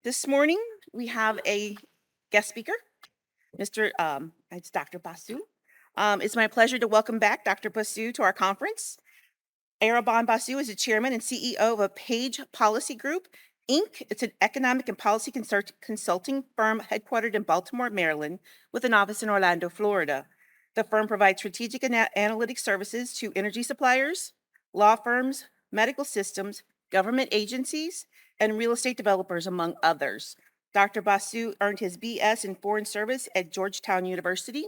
This morning, we have a guest speaker, it's Dr. Basu. It's my pleasure to welcome back Dr. Basu to our conference. Araban Basu is the chairman and CEO of Page Policy Group, Inc. It's an economic and policy consulting firm headquartered in Baltimore, Maryland, with an office in Orlando, Florida. The firm provides strategic analytic services to energy suppliers, law firms, medical systems, government agencies, and real estate developers, among others. Dr. Basu earned his BS in Foreign Service at Georgetown University.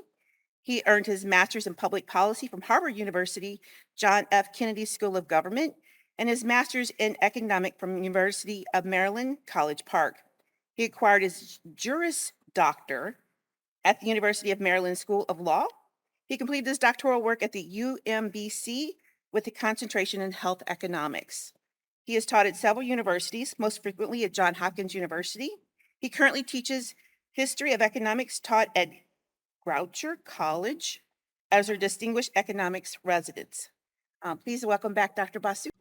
He earned his master's in public policy from Harvard University, John F. Kennedy School of Government, and his master's in economic from University of Maryland, College Park. He acquired his Juris Doctor at the University of Maryland School of Law. He completed his doctoral work at the UMBC with a concentration in health economics. He has taught at several universities, most frequently at Johns Hopkins University. He currently teaches history of economics taught at Groucher College as our distinguished economics residents. Please welcome back Dr. Basu.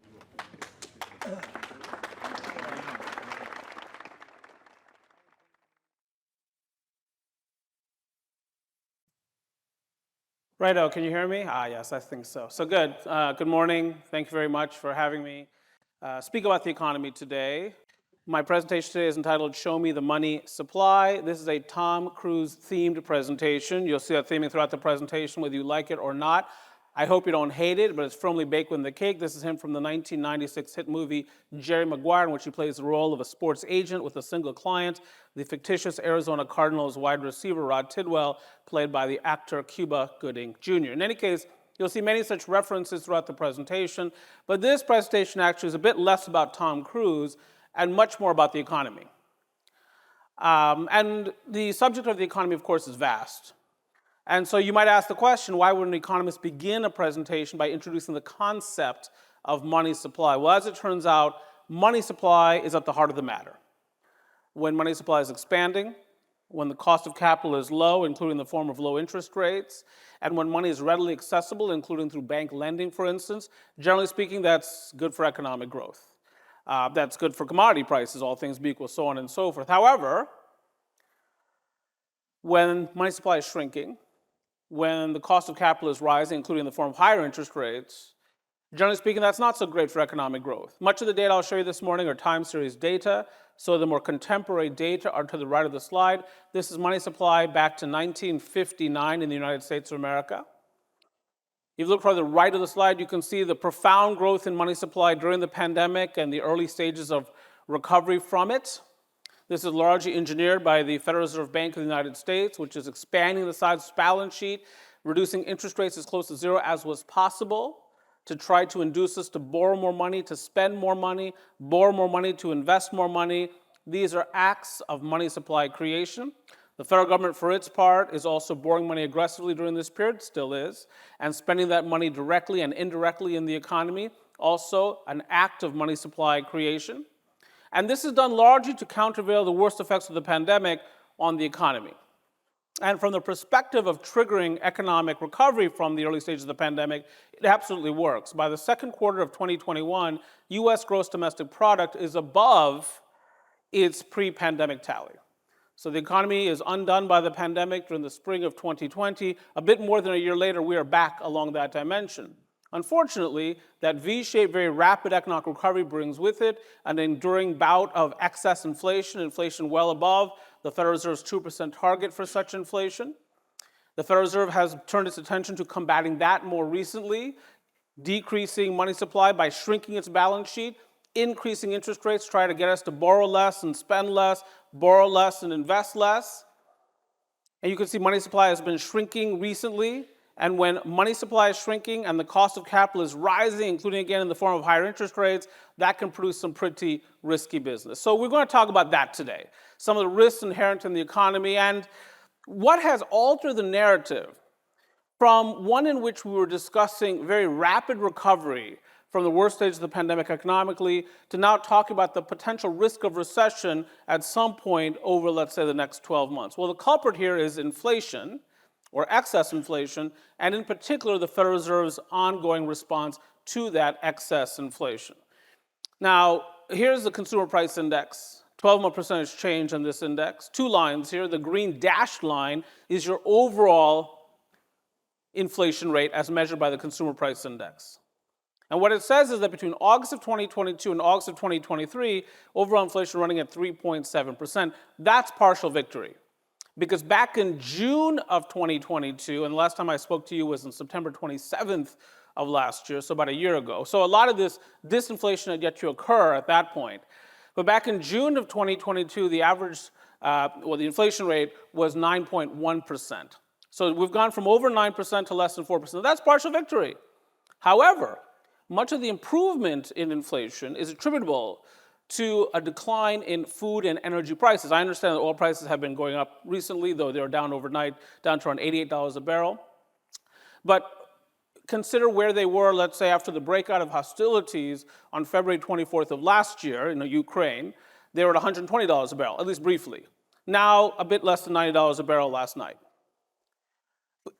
Righto, can you hear me? Yes, I think so. So good. Good morning. Thank you very much for having me speak about the economy today. My presentation today is entitled Show Me the Money Supply. This is a Tom Cruise themed presentation. You'll see that theming throughout the presentation, whether you like it or not. I hope you don't hate it, but it's firmly baked in the cake. This is him from the 1996 hit movie Jerry Maguire, in which he plays the role of a sports agent with a single client, the fictitious Arizona Cardinals wide receiver Rod Tidwell, played by the actor Cuba Gooding Jr. In any case, you'll see many such references throughout the presentation, but this presentation actually is a bit less about Tom Cruise and much more about the economy. And the subject of the economy, of course, is vast. And so you might ask the question, why would an economist begin a presentation by introducing the concept of money supply? Well, as it turns out, money supply is at the heart of the matter. When money supply is expanding, when the cost of capital is low, including in the form of low interest rates, and when money is readily accessible, including through bank lending, for instance, generally speaking, that's good for economic growth. That's good for commodity prices, all things being equal, so on and so forth. However, when money supply is shrinking, when the cost of capital is rising, including in the form of higher interest rates, generally speaking, that's not so great for economic growth. Much of the data I'll show you this morning are time series data, so the more contemporary data are to the right of the slide. This is money supply back to 1959 in the United States of America. If you look toward the right of the slide, you can see the profound growth in money supply during the pandemic and the early stages of recovery from it. This is largely engineered by the Federal Reserve Bank of the United States, which is expanding the size of its balance sheet, reducing interest rates as close to zero as was possible to try to induce us to borrow more money, to spend more money, borrow more money, to invest more money. These are acts of money supply creation. The federal government, for its part, is also borrowing money aggressively during this period, still is, and spending that money directly and indirectly in the economy, also an act of money supply creation. And this is done largely to countervail the worst effects of the pandemic on the economy. And from the perspective of triggering economic recovery from the early stages of the pandemic, it absolutely works. By the second quarter of 2021, US gross domestic product is above its pre-pandemic tally. So the economy is undone by the pandemic during the spring of 2020. A bit more than a year later, we are back along that dimension. Unfortunately, that V-shaped, very rapid economic recovery brings with it an enduring bout of excess inflation, inflation well above the Federal Reserve's 2% target for such inflation. The Federal Reserve has turned its attention to combating that more recently, decreasing money supply by shrinking its balance sheet, increasing interest rates, trying to get us to borrow less and spend less, borrow less and invest less. And you can see money supply has been shrinking recently. And when money supply is shrinking and the cost of capital is rising, including again in the form of higher interest rates, that can produce some pretty risky business. So we're going to talk about that today. Some of the risks inherent in the economy and what has altered the narrative from one in which we were discussing very rapid recovery from the worst stage of the pandemic economically to now talking about the potential risk of recession at some point over, let's say, the next 12 months. Well, the culprit here is inflation, or excess inflation, and in particular, the Federal Reserve's ongoing response to that excess inflation. Now, here's the Consumer Price Index, 12-month percentage change in this index. Two lines here. The green dashed line is your overall inflation rate as measured by the Consumer Price Index. And what it says is that between August of 2022 and August of 2023, overall inflation running at 3.7%. That's partial victory. Because back in June of 2022, and the last time I spoke to you was on September 27th of last year, so about a year ago. So a lot of this disinflation had yet to occur at that point. But back in June of 2022, the average, the inflation rate was 9.1%. So we've gone from over 9% to less than 4%. That's partial victory. However, much of the improvement in inflation is attributable to a decline in food and energy prices. I understand that oil prices have been going up recently, though they're down overnight, down to around $88 a barrel. But consider where they were, let's say, after the breakout of hostilities on February 24th of last year in Ukraine. They were at $120 a barrel, at least briefly. Now, a bit less than $90 a barrel last night.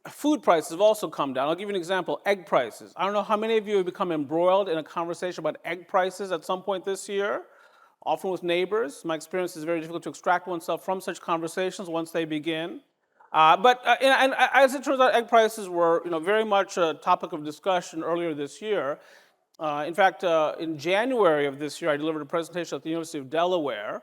Food prices have also come down. I'll give you an example, egg prices. I don't know how many of you have become embroiled in a conversation about egg prices at some point this year, often with neighbors. My experience is very difficult to extract oneself from such conversations once they begin. But as it turns out, egg prices were very much a topic of discussion earlier this year. In fact, in January of this year, I delivered a presentation at the University of Delaware.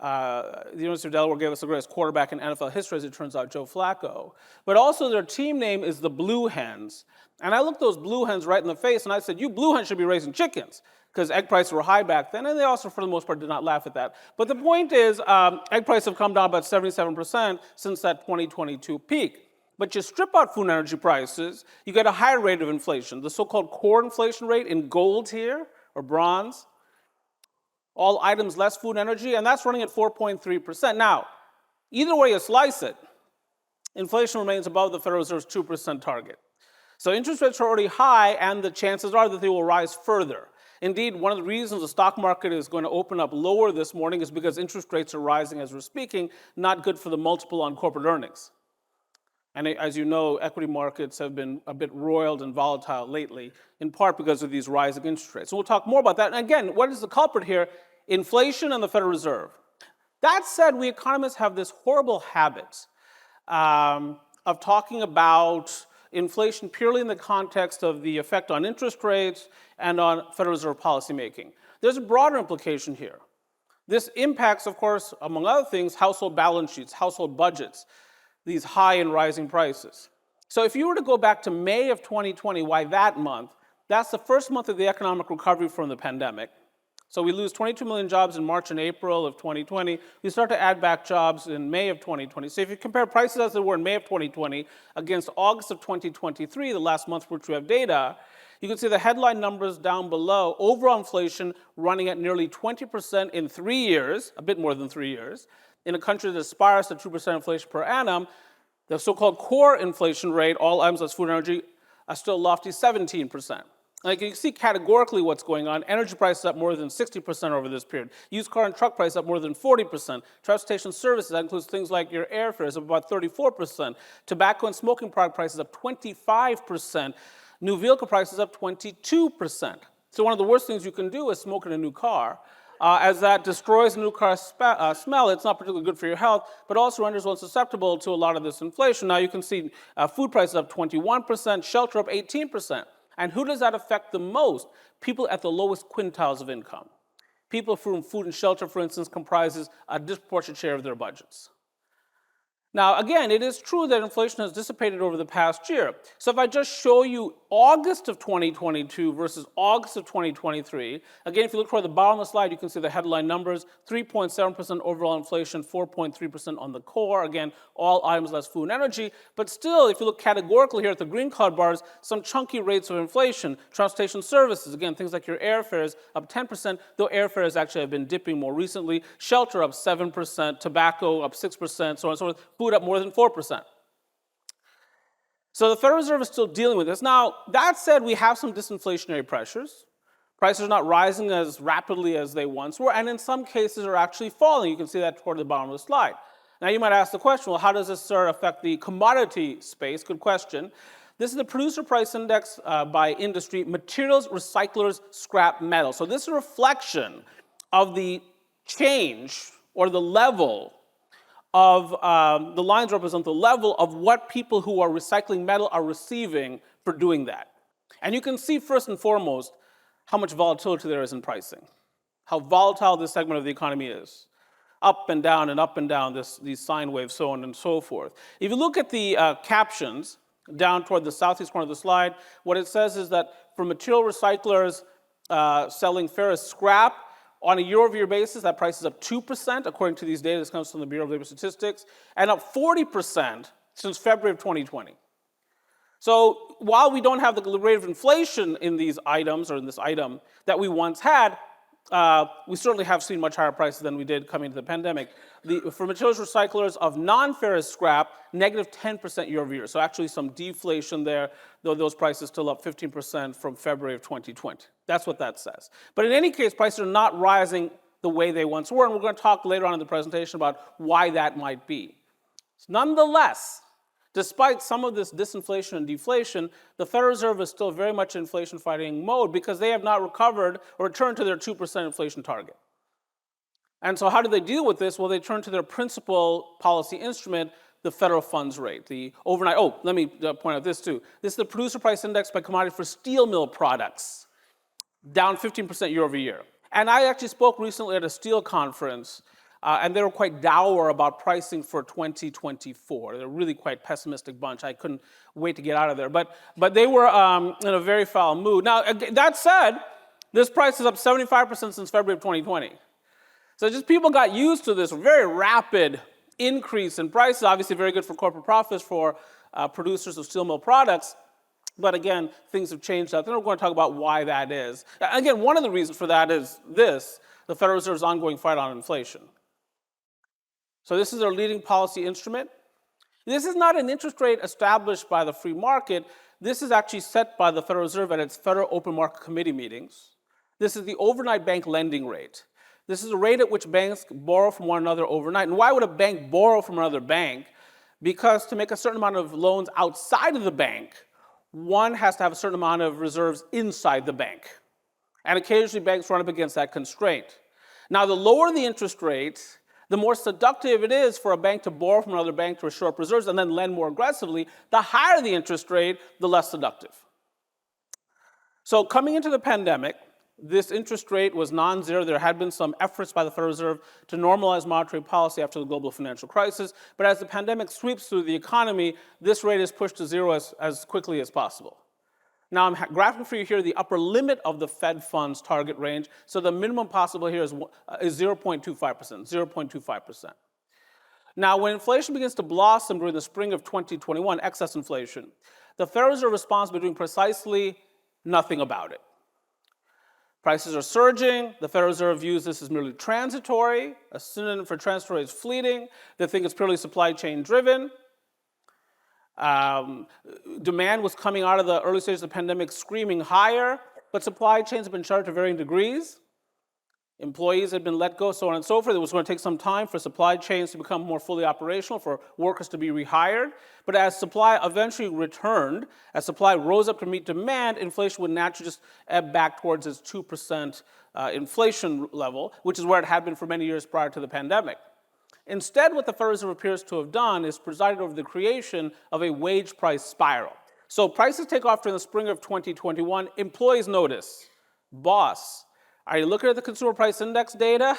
The University of Delaware gave us the greatest quarterback in NFL history, as it turns out, Joe Flacco. But also their team name is the Blue Hens. And I looked those Blue Hens right in the face and I said, you Blue Hens should be raising chickens, because egg prices were high back then, and they also, for the most part, did not laugh at that. But the point is, egg prices have come down about 77% since that 2022 peak. But you strip out food and energy prices, you get a higher rate of inflation. The so-called core inflation rate in gold here, or bronze, all items less food and energy, and that's running at 4.3%. Now, either way you slice it, inflation remains above the Federal Reserve's 2% target. So interest rates are already high, and the chances are that they will rise further. Indeed, one of the reasons the stock market is going to open up lower this morning is because interest rates are rising as we're speaking, not good for the multiple on corporate earnings. And as you know, equity markets have been a bit roiled and volatile lately, in part because of these rising interest rates. So we'll talk more about that. And again, what is the culprit here? Inflation and the Federal Reserve. That said, we economists have this horrible habit of talking about inflation purely in the context of the effect on interest rates and on Federal Reserve policymaking. There's a broader implication here. This impacts, of course, among other things, household balance sheets, household budgets, these high and rising prices. So if you were to go back to May of 2020, why that month? That's the first month of the economic recovery from the pandemic. So we lose 22 million jobs in March and April of 2020. We start to add back jobs in May of 2020. So if you compare prices as they were in May of 2020 against August of 2023, the last month for which we have data, you can see the headline numbers down below. Overall inflation running at nearly 20% in 3 years, a bit more than 3 years. In a country that aspires to 2% inflation per annum, the so-called core inflation rate, all items less food and energy, are still lofty 17%. Like you can see categorically what's going on. Energy prices up more than 60% over this period. Used car and truck prices up more than 40%. Transportation services, that includes things like your airfares, up about 34%. Tobacco and smoking product prices up 25%. New vehicle prices up 22%. So one of the worst things you can do is smoke in a new car. As that destroys a new car smell, it's not particularly good for your health, but also renders one susceptible to a lot of this inflation. Now you can see food prices up 21%, shelter up 18%. And who does that affect the most? People at the lowest quintiles of income. People for whom food and shelter, for instance, comprises a disproportionate share of their budgets. Now, again, it is true that inflation has dissipated over the past year. So if I just show you August of 2022 versus August of 2023, again, if you look toward the bottom of the slide, you can see the headline numbers, 3.7% overall inflation, 4.3% on the core. Again, all items less food and energy. But still, if you look categorically here at the green colored bars, some chunky rates of inflation. Transportation services, again, things like your airfares up 10%, though airfares actually have been dipping more recently. Shelter up 7%, tobacco up 6%, so on and so forth. Food up more than 4%. So the Federal Reserve is still dealing with this. Now, that said, we have some disinflationary pressures. Prices are not rising as rapidly as they once were, and in some cases are actually falling. You can see that toward the bottom of the slide. Now, you might ask the question, well, how does this sort of affect the commodity space? Good question. This is the Producer Price Index by industry, materials, recyclers, scrap metal. So this is a reflection of the change or the level of, the lines represent the level of what people who are recycling metal are receiving for doing that. And you can see first and foremost how much volatility there is in pricing, how volatile this segment of the economy is. Up and down, these sine waves, so on and so forth. If you look at the captions down toward the southeast corner of the slide, what it says is that for material recyclers selling ferrous scrap, on a year-over-year basis, that price is up 2%, according to these data. This comes from the Bureau of Labor Statistics, and up 40% since February of 2020. So while we don't have the rate of inflation in these items, or in this item, that we once had, we certainly have seen much higher prices than we did coming into the pandemic. For materials recyclers of non-ferrous scrap, negative 10% year over year. So actually some deflation there, though those prices still up 15% from February of 2020. That's what that says. But in any case, prices are not rising the way they once were, and we're going to talk later on in the presentation about why that might be. Nonetheless, despite some of this disinflation and deflation, the Federal Reserve is still very much in inflation-fighting mode because they have not recovered or returned to their 2% inflation target. And so how do they deal with this? Well, they turn to their principal policy instrument, the federal funds rate, the overnight. Oh, let me point out this too. This is the producer price index by commodity for steel mill products, down 15% year over year. And I actually spoke recently at a steel conference, and they were quite dour about pricing for 2024. They're a really quite pessimistic bunch. I couldn't wait to get out of there. But they were in a very foul mood. Now, that said, this price is up 75% since February of 2020. So just people got used to this very rapid increase in prices, obviously very good for corporate profits for producers of steel mill products. But again, things have changed out there. We're going to talk about why that is. Again, one of the reasons for that is the Federal Reserve's ongoing fight on inflation. So this is their leading policy instrument. This is not an interest rate established by the free market. This is actually set by the Federal Reserve at its Federal Open Market Committee meetings. This is the overnight bank lending rate. This is the rate at which banks borrow from one another overnight. And why would a bank borrow from another bank? Because to make a certain amount of loans outside of the bank, one has to have a certain amount of reserves inside the bank. And occasionally banks run up against that constraint. Now, the lower the interest rate, the more seductive it is for a bank to borrow from another bank to shore up reserves and then lend more aggressively. The higher the interest rate, the less seductive. So coming into the pandemic, this interest rate was non-zero. There had been some efforts by the Federal Reserve to normalize monetary policy after the global financial crisis. But as the pandemic sweeps through the economy, this rate is pushed to zero as quickly as possible. Now, I'm graphing for you here the upper limit of the Fed funds target range. So the minimum possible here is 0.25%, 0.25%. Now, when inflation begins to blossom during the spring of 2021, excess inflation, the Federal Reserve responds by doing precisely nothing about it. Prices are surging. The Federal Reserve views this as merely transitory. A synonym for transitory is fleeting. They think it's purely supply chain driven. Demand was coming out of the early stages of the pandemic screaming higher, but supply chains have been shuttered to varying degrees. Employees had been let go, so on and so forth. It was going to take some time for supply chains to become more fully operational, for workers to be rehired. But as supply eventually returned, as supply rose up to meet demand, inflation would naturally just ebb back towards its 2% inflation level, which is where it had been for many years prior to the pandemic. Instead, what the Federal Reserve appears to have done is presided over the creation of a wage price spiral. So prices take off during the spring of 2021. Employees notice, boss, are you looking at the consumer price index data?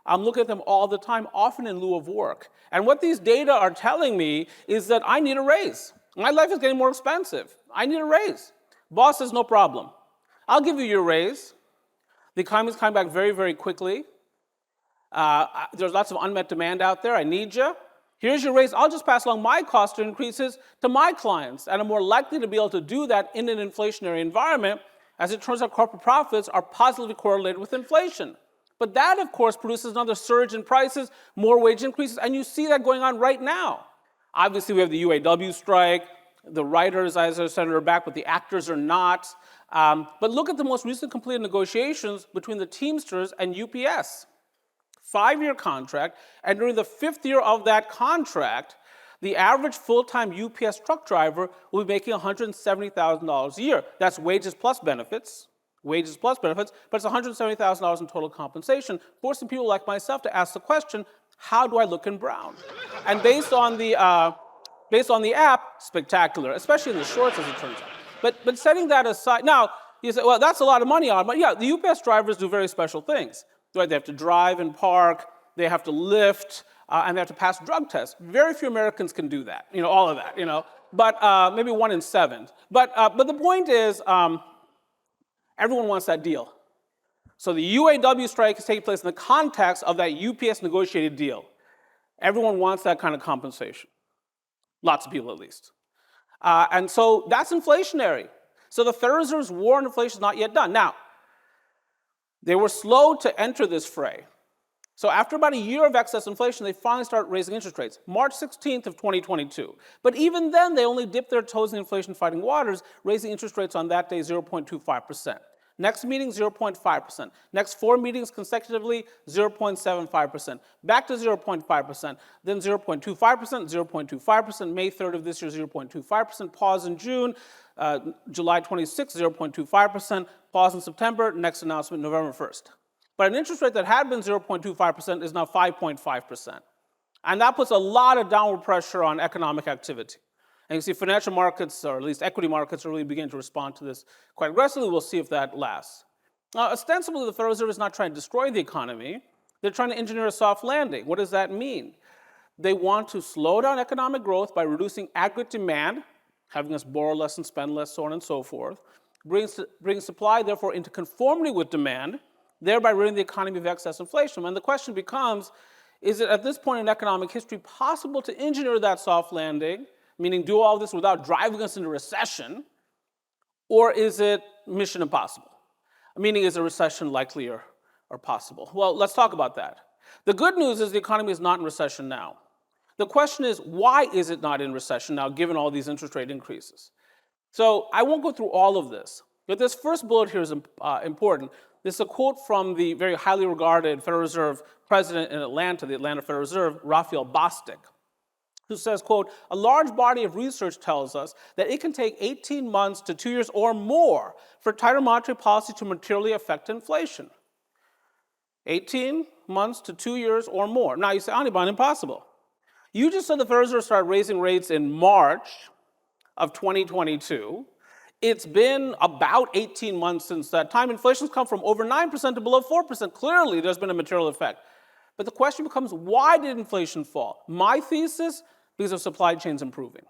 I'm looking at them all the time, often in lieu of work. And what these data are telling me is that I need a raise. My life is getting more expensive. I need a raise. Boss says, no problem. I'll give you your raise. The economy is coming back very, very quickly. There's lots of unmet demand out there. I need you. Here's your raise. I'll just pass along my cost increases to my clients. And I'm more likely to be able to do that in an inflationary environment. As it turns out, corporate profits are positively correlated with inflation. But that, of course, produces another surge in prices, more wage increases, and you see that going on right now. Obviously, we have the UAW strike. The writers, as I said, are back, but the actors are not. But look at the most recent completed negotiations between the Teamsters and UPS. 5-year contract, and during the 5th year of that contract, the average full-time UPS truck driver will be making $170,000 a year. That's wages plus benefits, wages plus benefits, but it's $170,000 in total compensation, forcing people like myself to ask the question, how do I look in brown? And based on the app, spectacular, especially in the shorts, as it turns out. But setting that aside, now, you say, well, that's a lot of money on, but yeah, the UPS drivers do very special things. Right? They have to drive and park, they have to lift, and they have to pass drug tests. Very few Americans can do that, all of that, but maybe 1 in 7. But the point is, everyone wants that deal. So the UAW strike is taking place in the context of that UPS negotiated deal. Everyone wants that kind of compensation. Lots of people, at least. And so that's inflationary. So the Federal Reserve's war on inflation is not yet done. Now, they were slow to enter this fray. So after about a year of excess inflation, they finally start raising interest rates, March 16th of 2022. But even then, they only dipped their toes in inflation-fighting waters, raising interest rates on that day 0.25%. Next meeting, 0.5%. Next 4 meetings consecutively, 0.75%. Back to 0.5%. Then 0.25%, 0.25%. May 3rd of this year, 0.25%. Pause in June. July 26th, 0.25%. Pause in September. Next announcement, November 1st. But an interest rate that had been 0.25% is now 5.5%. And that puts a lot of downward pressure on economic activity. And you see financial markets, or at least equity markets, are really beginning to respond to this quite aggressively. We'll see if that lasts. Now, ostensibly, the Federal Reserve is not trying to destroy the economy. They're trying to engineer a soft landing. What does that mean? They want to slow down economic growth by reducing aggregate demand, having us borrow less and spend less, so on and so forth, bring supply, therefore, into conformity with demand, thereby ridding the economy of excess inflation. And the question becomes, is it at this point in economic history possible to engineer that soft landing, meaning do all this without driving us into recession, or is it mission impossible? Meaning, is a recession likely or possible? Well, let's talk about that. The good news is the economy is not in recession now. The question is, why is it not in recession now, given all these interest rate increases? So I won't go through all of this, but this first bullet here is important. This is a quote from the very highly regarded Federal Reserve president in Atlanta, the Atlanta Federal Reserve, Raphael Bostic, who says, quote, "A large body of research tells us that it can take 18 months to 2 years or more for tighter monetary policy to materially affect inflation." 18 months to 2 years or more. Now you say, Anirban, impossible. You just said the Federal Reserve started raising rates in March of 2022. It's been about 18 months since that time. Inflation's come from over 9% to below 4%. Clearly, there's been a material effect. But the question becomes, why did inflation fall? My thesis, because of supply chains improving.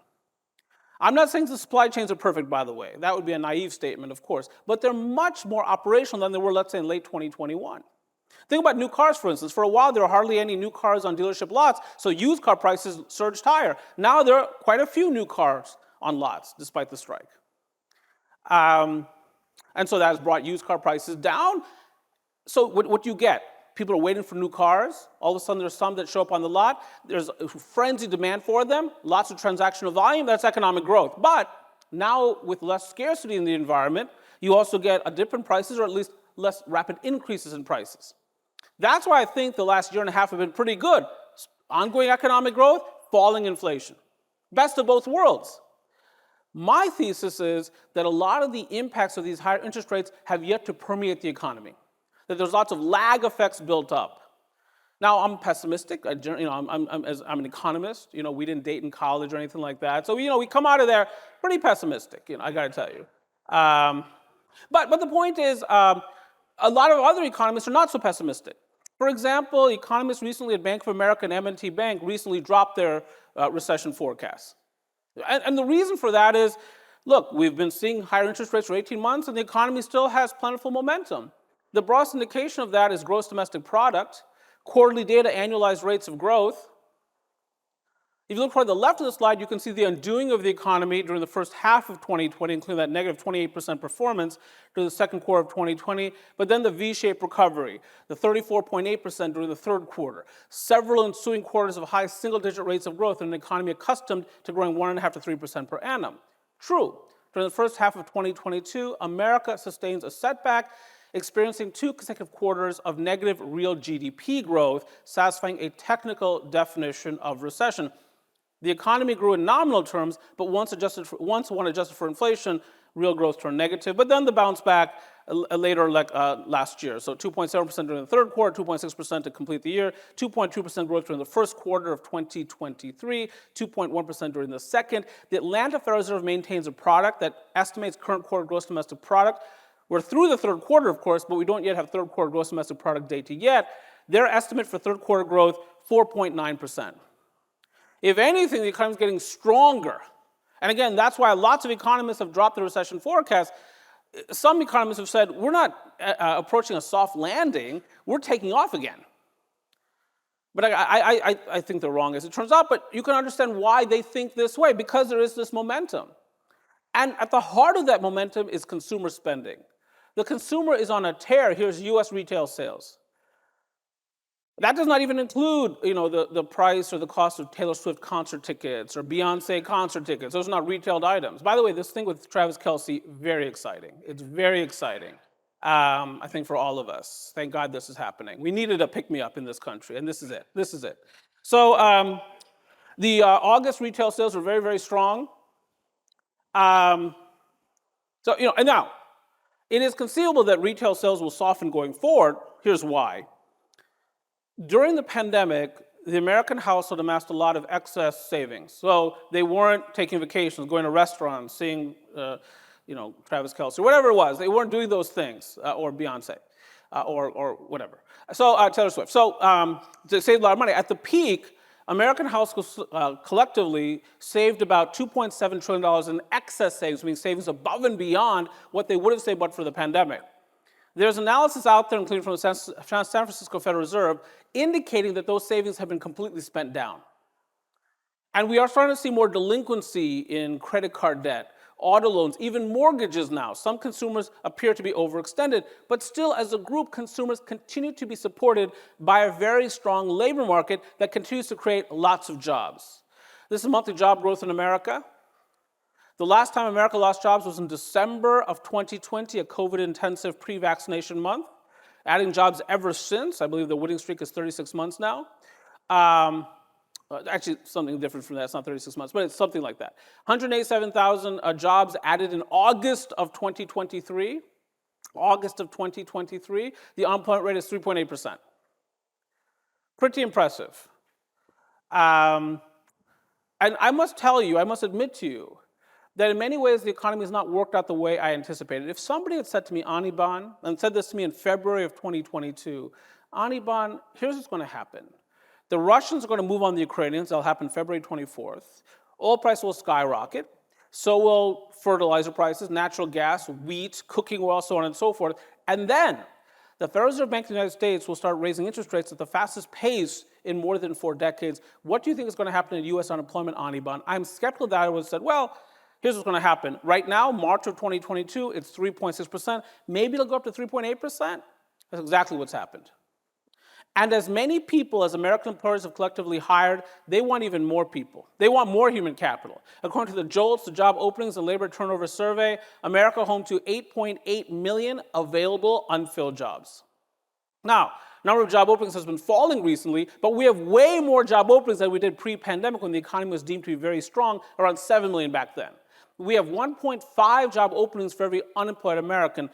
I'm not saying the supply chains are perfect, by the way. That would be a naive statement, of course. But they're much more operational than they were, let's say, in late 2021. Think about new cars, for instance. For a while, there were hardly any new cars on dealership lots, so used car prices surged higher. Now there are quite a few new cars on lots, despite the strike. And so that has brought used car prices down. So what you get? People are waiting for new cars. All of a sudden, there's some that show up on the lot. There's a frenzied demand for them, lots of transactional volume. That's economic growth. But now, with less scarcity in the environment, you also get a dip in prices, or at least less rapid increases in prices. That's why I think the last year and a half have been pretty good. Ongoing economic growth, falling inflation. Best of both worlds. My thesis is that a lot of the impacts of these higher interest rates have yet to permeate the economy, that there's lots of lag effects built up. Now, I'm pessimistic. I'm an economist. We didn't date in college or anything like that. So, we come out of there pretty pessimistic, I got to tell you. But the point is, a lot of other economists are not so pessimistic. For example, economists recently at Bank of America and M&T Bank recently dropped their recession forecasts. And the reason for that is, look, we've been seeing higher interest rates for 18 months, and the economy still has plentiful momentum. The broadest indication of that is gross domestic product, quarterly data, annualized rates of growth. If you look toward the left of the slide, you can see the undoing of the economy during the first half of 2020, including that negative 28% performance during the second quarter of 2020, but then the V-shaped recovery, the 34.8% during the third quarter, several ensuing quarters of high single-digit rates of growth in an economy accustomed to growing 1.5% to 3% per annum. True, during the first half of 2022, America sustains a setback, experiencing 2 consecutive quarters of negative real GDP growth, satisfying a technical definition of recession. The economy grew in nominal terms, but once one adjusted for inflation, real growth turned negative, but then the bounce back later, like last year. So 2.7% during the third quarter, 2.6% to complete the year, 2.2% growth during the first quarter of 2023, 2.1% during the second. The Atlanta Federal Reserve maintains a product that estimates current quarter gross domestic product. We're through the third quarter, of course, but we don't yet have third quarter gross domestic product data yet. Their estimate for third quarter growth, 4.9%. If anything, the economy is getting stronger. And again, that's why lots of economists have dropped the recession forecast. Some economists have said, we're not approaching a soft landing, we're taking off again. But I think they're wrong, as it turns out, but you can understand why they think this way, because there is this momentum. And at the heart of that momentum is consumer spending. The consumer is on a tear. Here's US retail sales. That does not even include, the price or the cost of Taylor Swift concert tickets or Beyonce concert tickets. Those are not retailed items. By the way, this thing with Travis Kelce, very exciting. It's very exciting, I think, for all of us. Thank God this is happening. We needed a pick-me-up in this country, and this is it. This is it. So the August retail sales were very, very strong. And now, it is conceivable that retail sales will soften going forward. Here's why. During the pandemic, the American household amassed a lot of excess savings. So they weren't taking vacations, going to restaurants, seeing, Travis Kelce, or whatever it was. They weren't doing those things, or Beyonce, or whatever. So Taylor Swift. So to save a lot of money. At the peak, American households collectively saved about $2.7 trillion in excess savings, meaning savings above and beyond what they would have saved but for the pandemic. There's analysis out there, including from the San Francisco Federal Reserve, indicating that those savings have been completely spent down. And we are starting to see more delinquency in credit card debt, auto loans, even mortgages now. Some consumers appear to be overextended, but still, as a group, consumers continue to be supported by a very strong labor market that continues to create lots of jobs. This is monthly job growth in America. The last time America lost jobs was in December of 2020, a COVID-intensive pre-vaccination month. Adding jobs ever since. I believe the winning streak is 36 months now. Actually, something different from that. It's not 36 months, but it's something like that. 187,000 jobs added in August of 2023. August of 2023. The unemployment rate is 3.8%. Pretty impressive. And I must admit to you, that in many ways the economy has not worked out the way I anticipated. If somebody had said to me, Anirban, and said this to me in February of 2022, Anirban, here's what's going to happen. The Russians are going to move on the Ukrainians. That'll happen February 24th. Oil price will skyrocket. So will fertilizer prices, natural gas, wheat, cooking oil, so on and so forth. And then the Federal Reserve Bank of the United States will start raising interest rates at the fastest pace in more than 4 decades. What do you think is going to happen to U.S. unemployment, Anirban? I'm skeptical that I would have said, well, here's what's going to happen. Right now, March of 2022, it's 3.6%. Maybe it'll go up to 3.8%. That's exactly what's happened. And as many people as American employers have collectively hired, they want even more people. They want more human capital. According to the JOLTS, the Job Openings and Labor Turnover Survey, America home to 8.8 million available unfilled jobs. Now, number of job openings has been falling recently, but we have way more job openings than we did pre-pandemic when the economy was deemed to be very strong, around 7 million back then. We have 1.5 job openings for every unemployed American.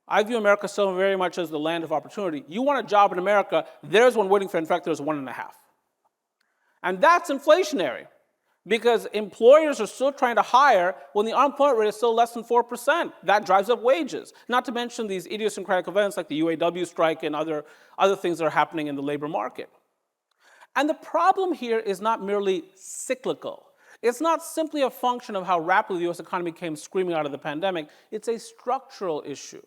I view America still very much as the land of opportunity. You want a job in America, there's one waiting for you. In fact, there's 1.5. And that's inflationary because employers are still trying to hire when the unemployment rate is still less than 4%. That drives up wages. Not to mention these idiosyncratic events like the UAW strike and other things that are happening in the labor market. And the problem here is not merely cyclical. It's not simply a function of how rapidly the U.S. economy came screaming out of the pandemic. It's a structural issue.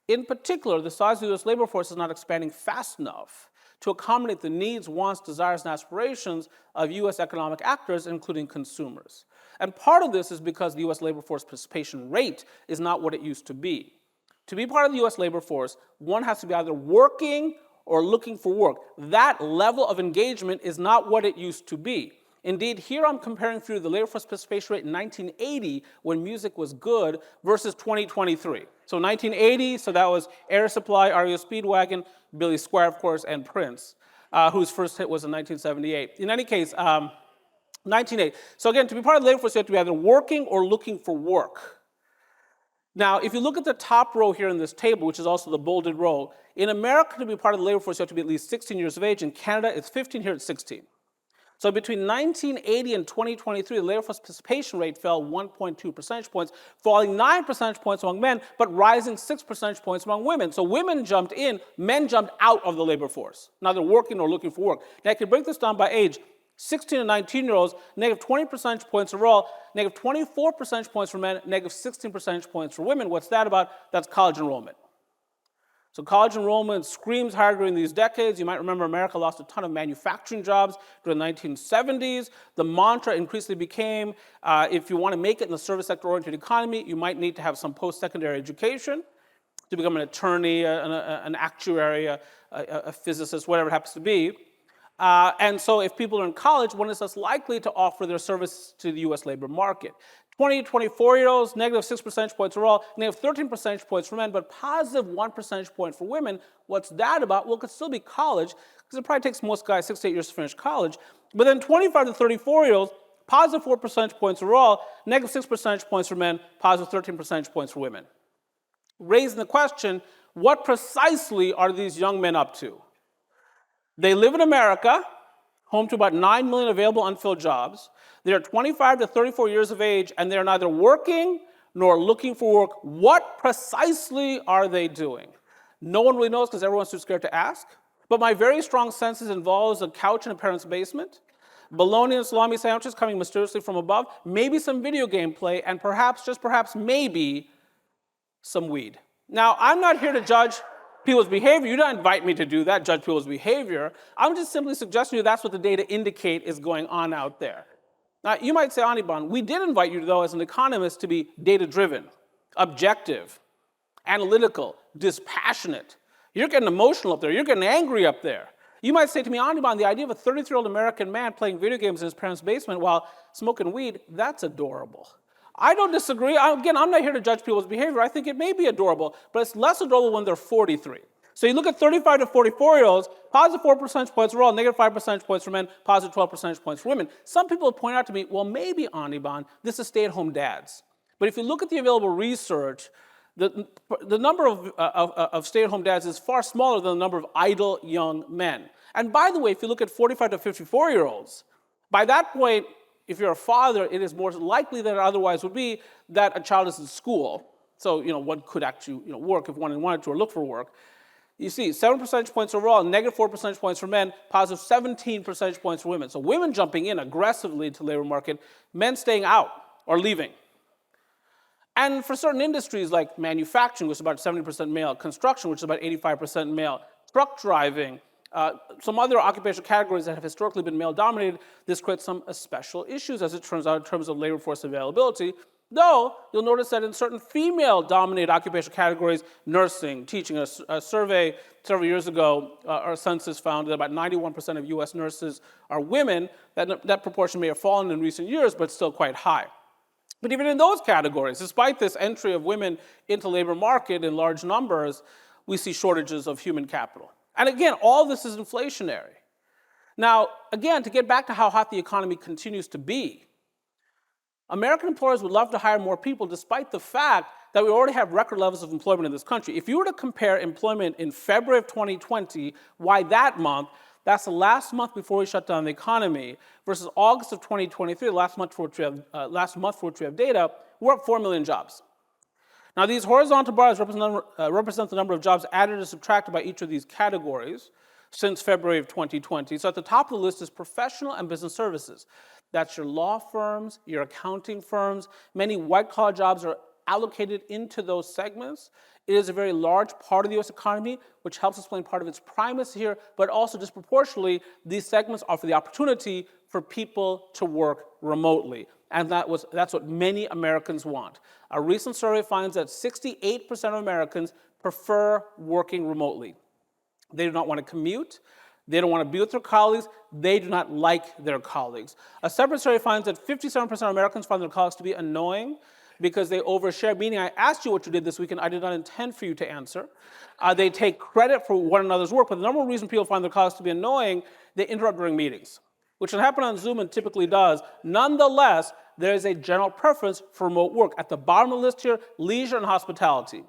In particular, the size of the U.S. labor force is not expanding fast enough to accommodate the needs, wants, desires, and aspirations of U.S. economic actors, including consumers. And part of this is because the U.S. labor force participation rate is not what it used to be. To be part of the U.S. labor force, one has to be either working or looking for work. That level of engagement is not what it used to be. Indeed, here I'm comparing through the labor force participation rate in 1980, when music was good, versus 2023. So 1980, so that was Air Supply, REO Speedwagon, Billy Squire, of course, and Prince, whose first hit was in 1978. In any case, 1980. So again, to be part of the labor force, you have to be either working or looking for work. Now, if you look at the top row here in this table, which is also the bolded row, in America, to be part of the labor force, you have to be at least 16 years of age. In Canada, it's 15, here it's 16. So between 1980 and 2023, the labor force participation rate fell 1.2 percentage points, falling 9 percentage points among men, but rising 6 percentage points among women. So women jumped in, men jumped out of the labor force, neither working nor looking for work. Now, I can break this down by age. 16 to 19-year-olds, negative 20 percentage points overall, negative 24 percentage points for men, negative 16 percentage points for women. What's that about? That's college enrollment. So college enrollment screams higher during these decades. You might remember America lost a ton of manufacturing jobs during the 1970s. The mantra increasingly became, if you want to make it in the service sector-oriented economy, you might need to have some post-secondary education to become an attorney, an actuary, a physicist, whatever it happens to be. And so if people are in college, one is less likely to offer their service to the US labor market. 20 to 24-year-olds, negative 6 percentage points overall, negative 13 percentage points for men, but positive 1 percentage point for women. What's that about? Well, it could still be college, because it probably takes most guys 6 to 8 years to finish college. But then 25 to 34-year-olds, positive 4 percentage points overall, negative 6 percentage points for men, positive 13 percentage points for women. Raising the question, what precisely are these young men up to? They live in America, home to about 9 million available unfilled jobs. They are 25 to 34 years of age, and they are neither working nor looking for work. What precisely are they doing? No one really knows because everyone's too scared to ask. But my very strong senses involves a couch in a parent's basement, bologna and salami sandwiches coming mysteriously from above, maybe some video game play, and perhaps, just perhaps, maybe some weed. Now, I'm not here to judge people's behavior. You don't invite me to do that, judge people's behavior. I'm just simply suggesting to you that's what the data indicate is going on out there. Now, you might say, Anirban, we did invite you, though, as an economist, to be data-driven, objective, analytical, dispassionate. You're getting emotional up there. You're getting angry up there. You might say to me, Anirban, the idea of a 33-year-old American man playing video games in his parents' basement while smoking weed, that's adorable. I don't disagree. Again, I'm not here to judge people's behavior. I think it may be adorable, but it's less adorable when they're 43. So you look at 35 to 44-year-olds, positive 4 percentage points overall, negative 5 percentage points for men, positive 12 percentage points for women. Some people have pointed out to me, well, maybe, Anirban, this is stay-at-home dads. But if you look at the available research, the number of stay-at-home dads is far smaller than the number of idle young men. And by the way, if you look at 45 to 54-year-olds, by that point, if you're a father, it is more likely than it otherwise would be that a child is in school. So, one could actually, work if one wanted to or look for work. You see, 7 percentage points overall, negative 4 percentage points for men, positive 17 percentage points for women. So women jumping in aggressively to the labor market, men staying out or leaving. And for certain industries like manufacturing, which is about 70% male, construction, which is about 85% male, truck driving, some other occupational categories that have historically been male-dominated, this creates some special issues, as it turns out, in terms of labor force availability. Though, you'll notice that in certain female-dominated occupational categories, nursing, teaching, a survey several years ago, our census found that about 91% of US nurses are women. That proportion may have fallen in recent years, but still quite high. But even in those categories, despite this entry of women into the labor market in large numbers, we see shortages of human capital. And again, all this is inflationary. Now, again, to get back to how hot the economy continues to be, American employers would love to hire more people despite the fact that we already have record levels of employment in this country. If you were to compare employment in February of 2020, why that month, that's the last month before we shut down the economy, versus August of 2023, last month for which we have data, we're up 4 million jobs. Now, these horizontal bars represent the number of jobs added or subtracted by each of these categories since February of 2020. So at the top of the list is professional and business services. That's your law firms, your accounting firms. Many white-collar jobs are allocated into those segments. It is a very large part of the U.S. economy, which helps explain part of its primacy here, but also disproportionately, these segments offer the opportunity for people to work remotely. And that's what many Americans want. A recent survey finds that 68% of Americans prefer working remotely. They do not want to commute. They don't want to be with their colleagues. They do not like their colleagues. A separate survey finds that 57% of Americans find their colleagues to be annoying because they overshare, meaning I asked you what you did this weekend. I did not intend for you to answer. They take credit for one another's work, but the number one reason people find their colleagues to be annoying, they interrupt during meetings, which can happen on Zoom and typically does. Nonetheless, there is a general preference for remote work. At the bottom of the list here, leisure and hospitality.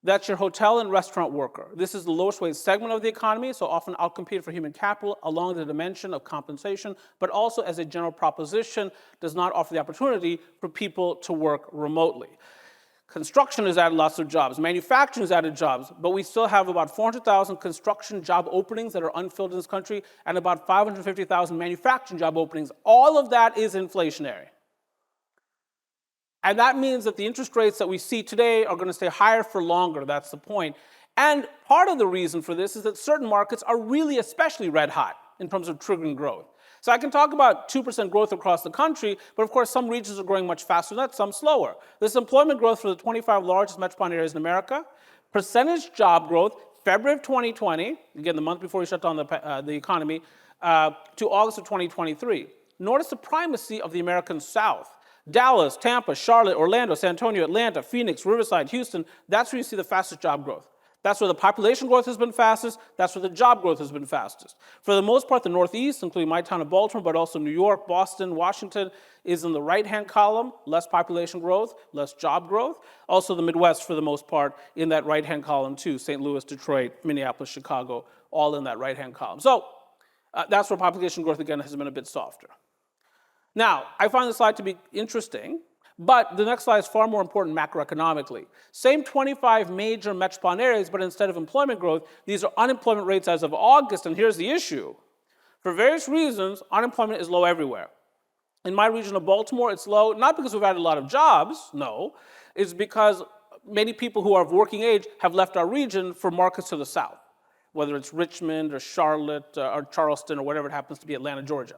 That's your hotel and restaurant worker. This is the lowest wage segment of the economy, so often outcompeted for human capital along the dimension of compensation, but also as a general proposition does not offer the opportunity for people to work remotely. Construction has added lots of jobs. Manufacturing has added jobs, but we still have about 400,000 construction job openings that are unfilled in this country and about 550,000 manufacturing job openings. All of that is inflationary. And that means that the interest rates that we see today are going to stay higher for longer. That's the point. And part of the reason for this is that certain markets are really especially red hot in terms of triggering growth. So I can talk about 2% growth across the country, but of course some regions are growing much faster than that, some slower. This employment growth for the 25 largest metropolitan areas in America, percentage job growth, February of 2020, again the month before we shut down the economy, to August of 2023. Notice the primacy of the American South. Dallas, Tampa, Charlotte, Orlando, San Antonio, Atlanta, Phoenix, Riverside, Houston, that's where you see the fastest job growth. That's where the population growth has been fastest. That's where the job growth has been fastest. For the most part, the Northeast, including my town of Baltimore, but also New York, Boston, Washington, is in the right-hand column, less population growth, less job growth. Also the Midwest, for the most part, in that right-hand column too. St. Louis, Detroit, Minneapolis, Chicago, all in that right-hand column. So that's where population growth, again, has been a bit softer. Now, I find this slide to be interesting, but the next slide is far more important macroeconomically. Same 25 major metropolitan areas, but instead of employment growth, these are unemployment rates as of August, and here's the issue. For various reasons, unemployment is low everywhere. In my region of Baltimore, it's low, not because we've added a lot of jobs, no, it's because many people who are of working age have left our region for markets to the south, whether it's Richmond or Charlotte or Charleston or whatever it happens to be, Atlanta, Georgia.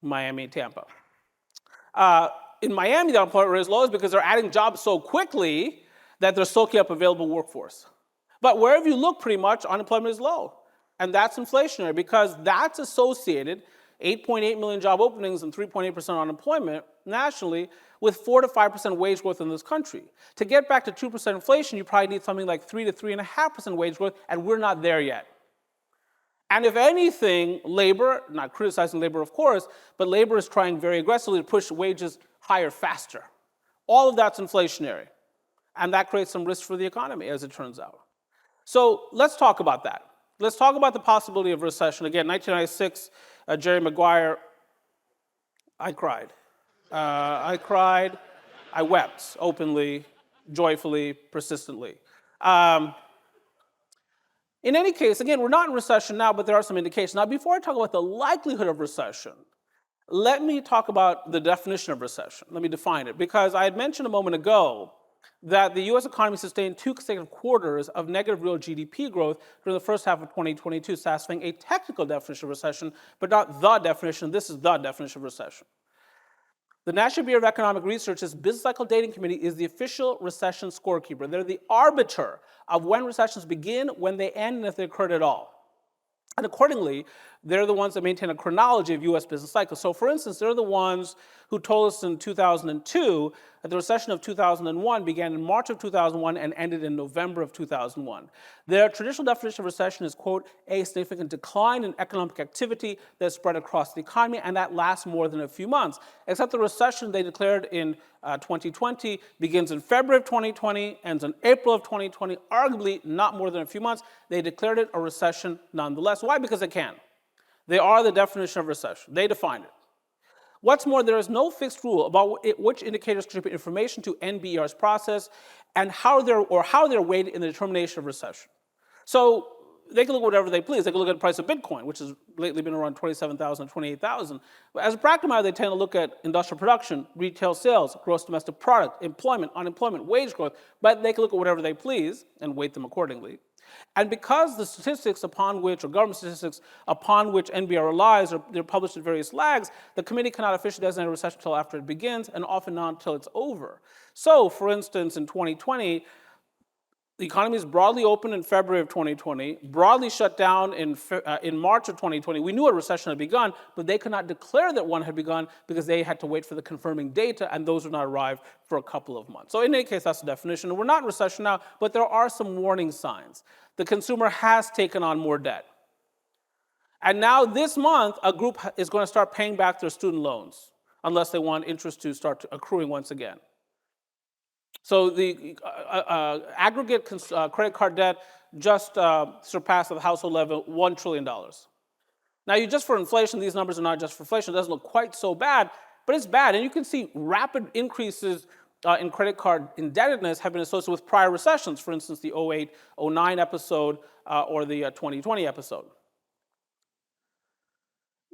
Miami, Tampa. In Miami, the unemployment rate is low because they're adding jobs so quickly that they're soaking up available workforce. But wherever you look, pretty much, unemployment is low. And that's inflationary because that's associated, 8.8 million job openings and 3.8% unemployment nationally, with 4 to 5% wage growth in this country. To get back to 2% inflation, you probably need something like 3 to 3.5% wage growth, and we're not there yet. And if anything, labor, not criticizing labor of course, but labor is trying very aggressively to push wages higher faster. All of that's inflationary. And that creates some risk for the economy, as it turns out. So let's talk about that. Let's talk about the possibility of recession. Again, 1996, Jerry Maguire, I cried. I wept openly, joyfully, persistently. In any case, again, we're not in recession now, but there are some indications. Now, before I talk about the likelihood of recession, let me talk about the definition of recession. Let me define it, because I had mentioned a moment ago that the U.S. economy sustained 2 consecutive quarters of negative real GDP growth during the first half of 2022, satisfying a technical definition of recession, but not the definition. This is the definition of recession. The National Bureau of Economic Research's Business Cycle Dating Committee is the official recession scorekeeper. They're the arbiter of when recessions begin, when they end, and if they occurred at all. And accordingly, they're the ones that maintain a chronology of U.S. business cycles. So for instance, they're the ones who told us in 2002 that the recession of 2001 began in March of 2001 and ended in November of 2001. Their traditional definition of recession is, quote, a significant decline in economic activity that spread across the economy, and that lasts more than a few months. Except the recession they declared in 2020 begins in February of 2020, ends in April of 2020, arguably not more than a few months. They declared it a recession nonetheless. Why? Because they can. They are the definition of recession. They define it. What's more, there is no fixed rule about which indicators contribute information to NBER's process and how they're weighted in the determination of recession. So they can look at whatever they please. They can look at the price of Bitcoin, which has lately been around 27,000, 28,000. But as a practical matter, they tend to look at industrial production, retail sales, gross domestic product, employment, unemployment, wage growth. But they can look at whatever they please and weight them accordingly. And because the statistics upon which, or government statistics upon which NBER relies, they're published at various lags, the committee cannot officially designate a recession until after it begins, and often not until it's over. So, for instance, in 2020, the economy is broadly open in February of 2020, broadly shut down in March of 2020. We knew a recession had begun, but they could not declare that one had begun because they had to wait for the confirming data, and those would not arrive for a couple of months. So in any case, that's the definition. We're not in recession now, but there are some warning signs. The consumer has taken on more debt. And now this month, a group is going to start paying back their student loans unless they want interest to start accruing once again. So the aggregate credit card debt just surpassed at the household level $1 trillion. Now, you just for inflation, these numbers are not just for inflation. It doesn't look quite so bad, but it's bad. And you can see rapid increases in credit card indebtedness have been associated with prior recessions, for instance, the 08-09 episode or the 2020 episode.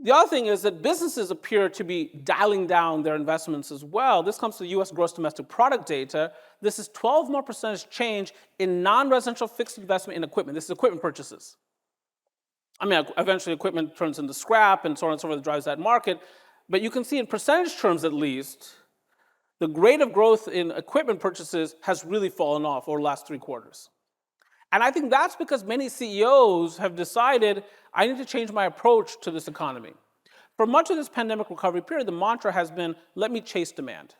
The other thing is that businesses appear to be dialing down their investments as well. This comes to the U.S. gross domestic product data. This is 12 more percentage change in non-residential fixed investment in equipment. This is equipment purchases. I mean, eventually equipment turns into scrap and so on and so forth that drives that market. But you can see in percentage terms at least, the rate of growth in equipment purchases has really fallen off over the last 3 quarters. And I think that's because many CEOs have decided, I need to change my approach to this economy. For much of this pandemic recovery period, the mantra has been, let me chase demand.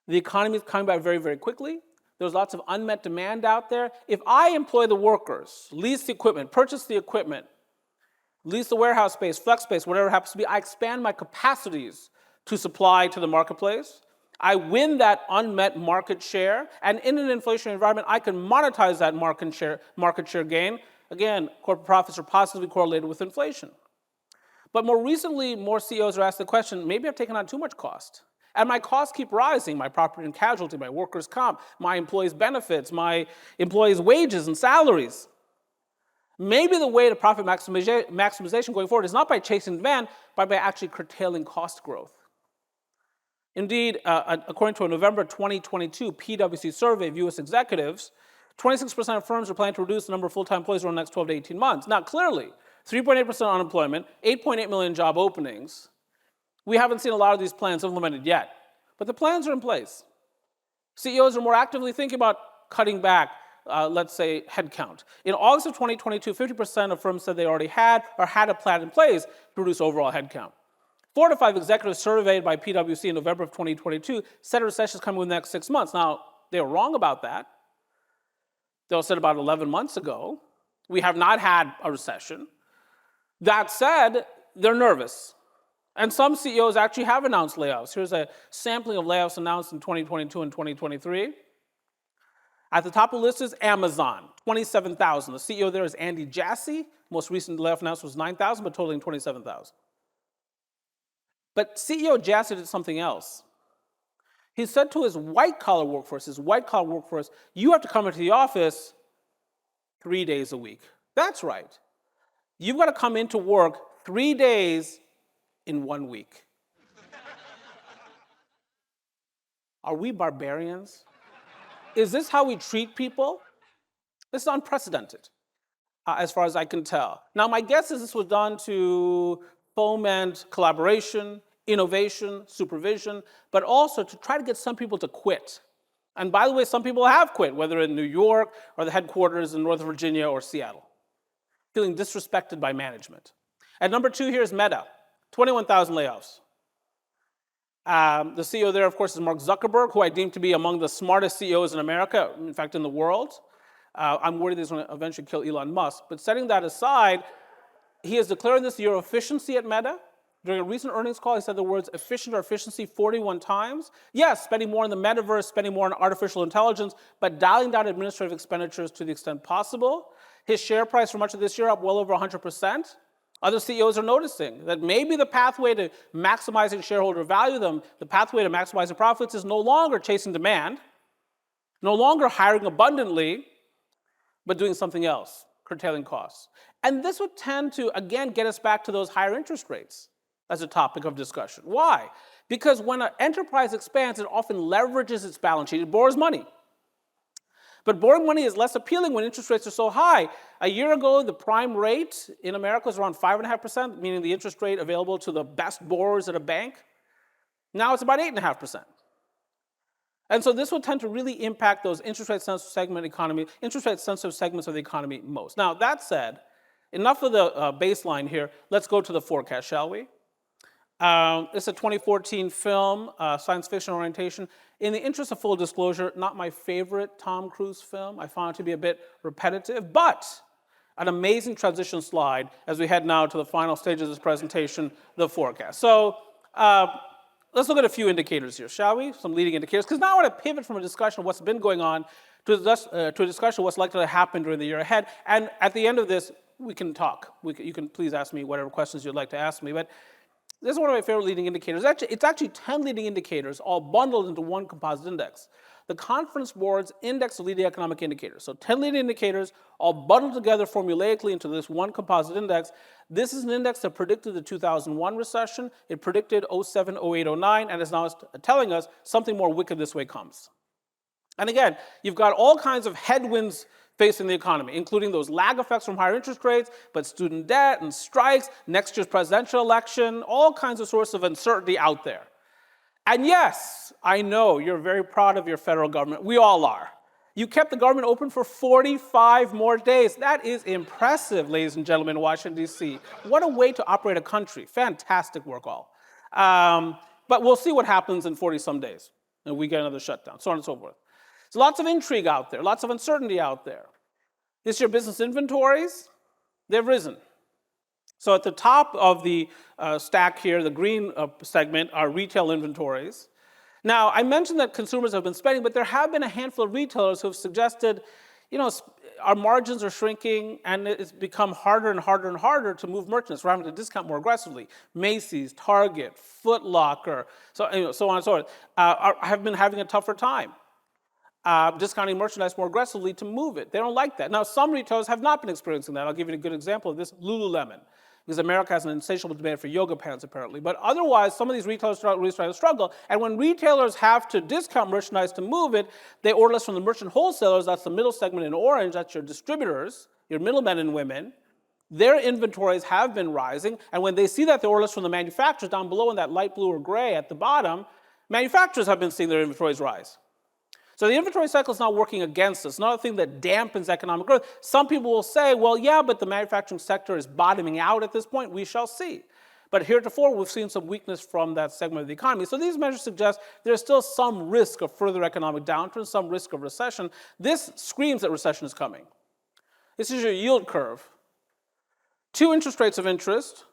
The economy is coming back very, very quickly. There's lots of unmet demand out there. If I employ the workers, lease the equipment, purchase the equipment, lease the warehouse space, flex space, whatever it happens to be, I expand my capacities to supply to the marketplace. I win that unmet market share, and in an inflationary environment, I can monetize that market share gain. Again, corporate profits are positively correlated with inflation. But more recently, more CEOs are asked the question, maybe I've taken on too much cost. And my costs keep rising, my property and casualty, my workers' comp, my employees' benefits, my employees' wages and salaries. Maybe the way to profit maximization going forward is not by chasing demand, but by actually curtailing cost growth. Indeed, according to a November 2022 PwC survey of US executives, 26% of firms are planning to reduce the number of full-time employees over the next 12 to 18 months. Now, clearly, 3.8% unemployment, 8.8 million job openings. We haven't seen a lot of these plans implemented yet, but the plans are in place. CEOs are more actively thinking about cutting back, let's say, headcount. In August of 2022, 50% of firms said they already had or had a plan in place to reduce overall headcount. 4 to 5 executives surveyed by PwC in November of 2022 said a recession is coming within the next 6 months. Now, they were wrong about that. They said about 11 months ago. We have not had a recession. That said, they're nervous. And some CEOs actually have announced layoffs. Here's a sampling of layoffs announced in 2022 and 2023. At the top of the list is Amazon, 27,000. The CEO there is Andy Jassy. Most recent layoff announced was 9,000, but totaling 27,000. But CEO Jassy did something else. He said to his white-collar workforce, you have to come into the office 3 days a week. That's right. You've got to come into work 3 days in 1 week. Are we barbarians? Is this how we treat people? This is unprecedented, as far as I can tell. Now, my guess is this was done to foment collaboration, innovation, supervision, but also to try to get some people to quit. And by the way, some people have quit, whether in New York or the headquarters in Northern Virginia or Seattle, feeling disrespected by management. At number 2 here is Meta, 21,000 layoffs. The CEO there, of course, is Mark Zuckerberg, who I deem to be among the smartest CEOs in America, in fact, in the world. I'm worried he's going to eventually kill Elon Musk. But setting that aside, he has declared this year of efficiency at Meta. During a recent earnings call, he said the words efficient or efficiency 41 times. Yes, spending more in the metaverse, spending more on artificial intelligence, but dialing down administrative expenditures to the extent possible. His share price for much of this year up well over 100%. Other CEOs are noticing that maybe the pathway to maximizing shareholder value, the pathway to maximizing profits is no longer chasing demand, no longer hiring abundantly, but doing something else, curtailing costs. And this would tend to, again, get us back to those higher interest rates as a topic of discussion. Why? Because when an enterprise expands, it often leverages its balance sheet. It borrows money. But borrowing money is less appealing when interest rates are so high. A year ago, the prime rate in America was around 5.5%, meaning the interest rate available to the best borrowers at a bank. Now it's about 8.5%. And so this will tend to really impact those interest rate sensitive segments of the economy most. Now, that said, enough of the baseline here. Let's go to the forecast, shall we? It's a 2014 film, science fiction orientation. In the interest of full disclosure, not my favorite Tom Cruise film. I found it to be a bit repetitive, but An amazing transition slide as we head now to the final stage of this presentation, the forecast. So let's look at a few indicators here, shall we? Some leading indicators, because now I want to pivot from a discussion of what's been going on to a discussion of what's likely to happen during the year ahead. And at the end of this, we can talk. You can please ask me whatever questions you'd like to ask me. But this is one of my favorite leading indicators. It's actually 10 leading indicators all bundled into one composite index. The Conference Board's Index of Leading Economic Indicators. So 10 leading indicators all bundled together formulaically into this one composite index. This is an index that predicted the 2001 recession. It predicted 07, 08, 09, and is now telling us something more wicked this way comes. And again, you've got all kinds of headwinds facing the economy, including those lag effects from higher interest rates, but student debt and strikes, next year's presidential election, all kinds of sources of uncertainty out there. And yes, I know you're very proud of your federal government. We all are. You kept the government open for 45 more days. That is impressive, ladies and gentlemen in Washington, D.C. What a way to operate a country. Fantastic work, all. But we'll see what happens in 40-some days, and we get another shutdown, so on and so forth. So lots of intrigue out there, lots of uncertainty out there. This year, business inventories, they've risen. So at the top of the stack here, the green segment, are retail inventories. Now, I mentioned that consumers have been spending, but there have been a handful of retailers who have suggested, our margins are shrinking and it's become harder and harder and harder to move merchandise. We're having to discount more aggressively. Macy's, Target, Foot Locker, so on and so forth, have been having a tougher time discounting merchandise more aggressively to move it. They don't like that. Now, some retailers have not been experiencing that. I'll give you a good example of this, Lululemon, because America has an insatiable demand for yoga pants, apparently. But otherwise, some of these retailers are really starting to struggle. And when retailers have to discount merchandise to move it, they order less from the merchant wholesalers. That's the middle segment in orange. That's your distributors, your middlemen and women. Their inventories have been rising. And when they see that, they order less from the manufacturers down below in that light blue or gray at the bottom. Manufacturers have been seeing their inventories rise. So the inventory cycle is not working against us, not a thing that dampens economic growth. Some people will say, well, yeah, but the manufacturing sector is bottoming out at this point. We shall see. But heretofore, we've seen some weakness from that segment of the economy. So these measures suggest there's still some risk of further economic downturn, some risk of recession. This screams that recession is coming. This is your yield curve. Two interest rates of interest.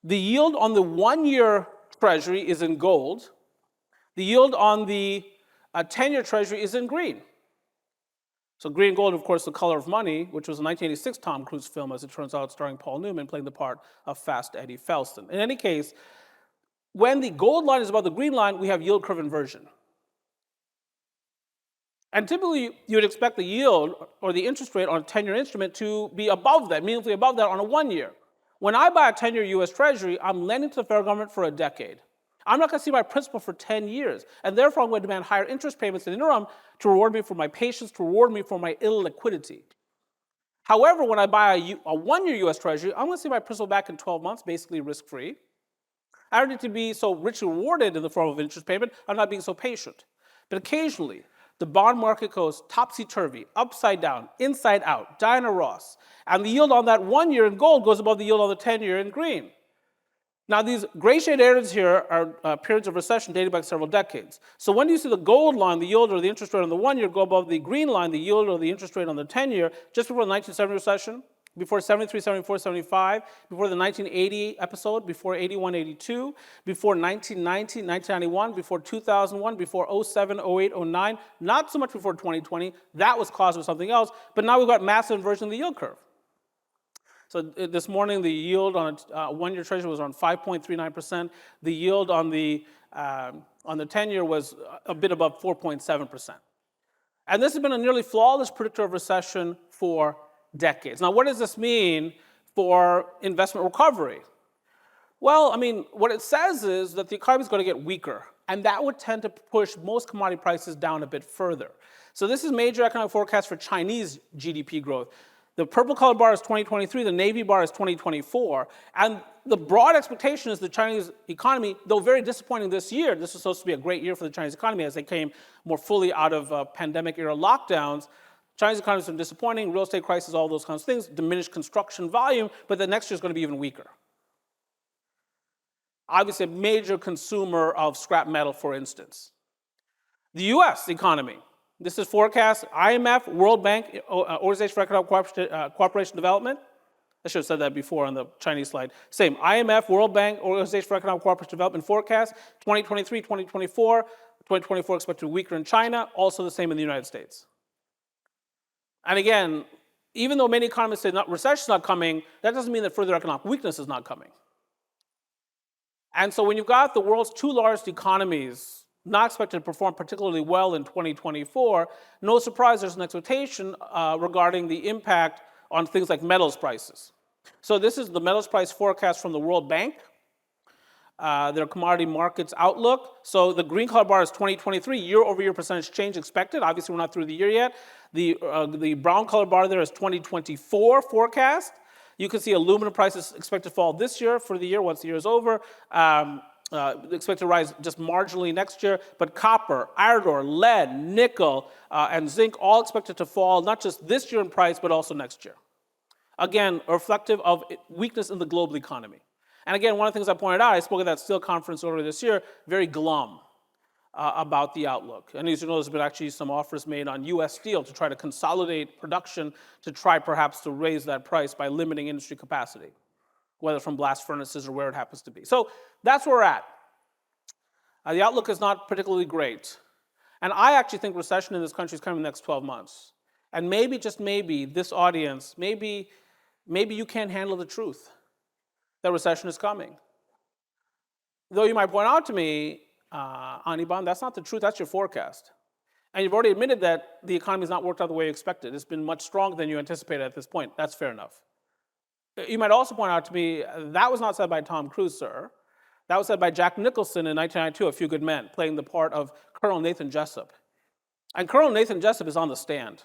The yield on the 1-year Treasury is in gold. The yield on the 10-year Treasury is in green. So green and gold, of course, the color of money, which was a 1986 Tom Cruise film, as it turns out, starring Paul Newman, playing the part of Fast Eddie Felston. In any case, when the gold line is above the green line, we have yield curve inversion. And typically, you would expect the yield or the interest rate on a 10-year instrument to be above that, meaningfully above that on a 1-year. When I buy a 10-year U.S. Treasury, I'm lending to the federal government for a decade. I'm not going to see my principal for 10 years, and therefore I'm going to demand higher interest payments in the interim to reward me for my patience, to reward me for my illiquidity. However, when I buy a 1-year U.S. Treasury, I'm going to see my principal back in 12 months, basically risk-free. I don't need to be so richly rewarded in the form of interest payment. I'm not being so patient. But occasionally, the bond market goes topsy-turvy, upside down, inside out, Diana Ross, and the yield on that 1-year in gold goes above the yield on the 10-year in green. Now, these gray shaded areas here are periods of recession dating back several decades. So when do you see the gold line, the yield or the interest rate on the 1-year, go above the green line, the yield or the interest rate on the 10-year, just before the 1970 recession, before 73, 74, 75, before the 1980 episode, before 81, 82, before 1990, 1991, before 2001, before 07, 08, 09, not so much before 2020. That was caused by something else. But now we've got massive inversion of the yield curve. So this morning, the yield on a 1-year Treasury was around 5.39%. The yield on the 10-year was a bit above 4.7%. And this has been a nearly flawless predictor of recession for decades. Now, what does this mean for investment recovery? Well, I mean, what it says is that the economy is going to get weaker, and that would tend to push most commodity prices down a bit further. So this is major economic forecast for Chinese GDP growth. The purple-colored bar is 2023, the navy bar is 2024, and the broad expectation is the Chinese economy, though very disappointing this year, this is supposed to be a great year for the Chinese economy as they came more fully out of pandemic-era lockdowns. Chinese economy has been disappointing, real estate crisis, all those kinds of things, diminished construction volume, but the next year is going to be even weaker. Obviously, a major consumer of scrap metal, for instance. The U.S. economy. This is forecast IMF, World Bank, Organization for Economic Cooperation Development. I should have said that before on the Chinese slide. Same, IMF, World Bank, Organization for Economic Cooperation Development forecast, 2023, 2024. 2024 expected to be weaker in China, also the same in the United States. And again, even though many economists say recession is not coming, that doesn't mean that further economic weakness is not coming. And so when you've got the world's two largest economies not expected to perform particularly well in 2024, no surprise there's an expectation regarding the impact on things like metals prices. So this is the metals price forecast from the World Bank, their commodity markets outlook. So the green color bar is 2023, year-over-year percentage change expected. Obviously, we're not through the year yet. The brown color bar there is 2024 forecast. You can see aluminum prices expected to fall this year for the year once the year is over. Expected to rise just marginally next year. But copper, iron ore, lead, nickel, and zinc all expected to fall not just this year in price, but also next year. Again, reflective of weakness in the global economy. And again, one of the things I pointed out, I spoke at that Steel conference earlier this year, very glum about the outlook. And as you know, there's been actually some offers made on US Steel to try to consolidate production to try perhaps to raise that price by limiting industry capacity, whether from blast furnaces or where it happens to be. So that's where we're at. The outlook is not particularly great. And I actually think recession in this country is coming in the next 12 months. And maybe, just maybe, this audience, maybe you can't handle the truth that recession is coming. Though you might point out to me, Anirban, that's not the truth, that's your forecast. And you've already admitted that the economy has not worked out the way you expected. It's been much stronger than you anticipated at this point. That's fair enough. You might also point out to me, that was not said by Tom Cruise, sir. That was said by Jack Nicholson in 1992, A Few Good Men, playing the part of Colonel Nathan Jessup. And Colonel Nathan Jessup is on the stand.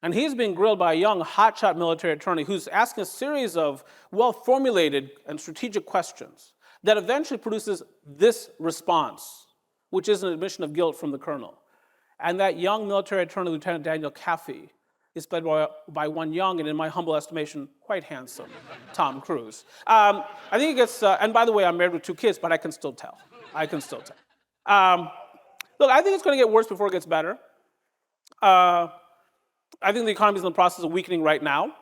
And he's being grilled by a young, hotshot military attorney who's asking a series of well-formulated and strategic questions that eventually produces this response, which is an admission of guilt from the colonel. And that young military attorney, Lieutenant Daniel Kaffee, is played by one young and, in my humble estimation, quite handsome Tom Cruise. I think it gets, and by the way, I'm married with 2 kids, but I can still tell. Look, I think it's going to get worse before it gets better. I think the economy is in the process of weakening right now.